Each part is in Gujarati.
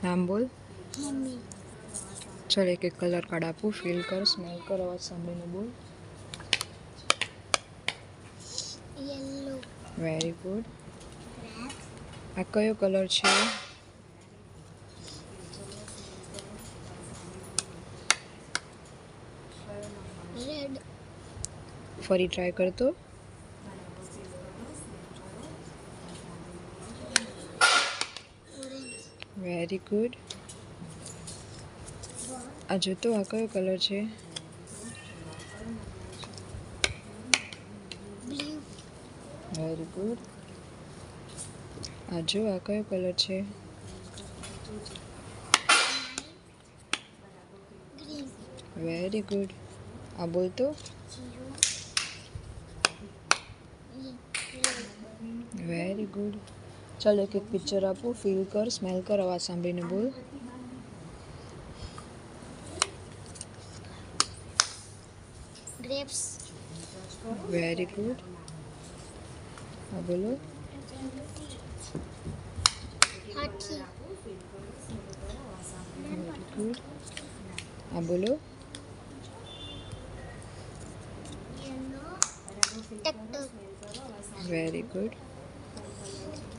નામ બોલ. મમ્મી. ચલ એક એક કલર કાર્ડ આપું. ફીલ કર, સ્મેલ કર, અવાજ સાંભળીને બોલ. યેલો. Very good. બ્લેક. આ કયો કલર છે? રેડ. ફરી ટ્રાય કરતો. ઓરેન્જ. Very good. આ જોતો, આ કયો કલર છે? બ્લુ. Very good. આ જો, આ કયો કલર છે? ગ્રીન. Very good. આ બોલતો. Very good. ચાલ એક એક પિક્ચર આપું. ફીલ કર, સ્મેલ કર, અવાજ સાંભળીને બોલ. ગ્રેપ્સ. Very good. આ બોલો. હાથી. Very good. આ બોલો. ટ્રેક્ટર. Very good.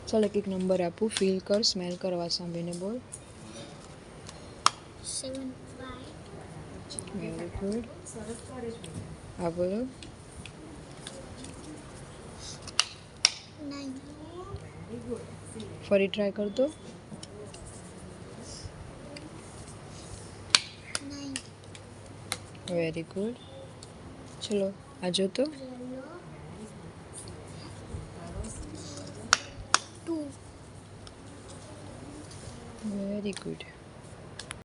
ચાલ એક એક નંબર આપું. ફીલ કર, સ્મેલ કર, અવાજ સાંભળીને બોલ. 7 5 વેરી ગુડ. આ બોલો. 9 ફરી ટ્રાય કરતો. 9 વેરી ગુડ. ચલો આ જોતો. 2 વેરી ગુડ.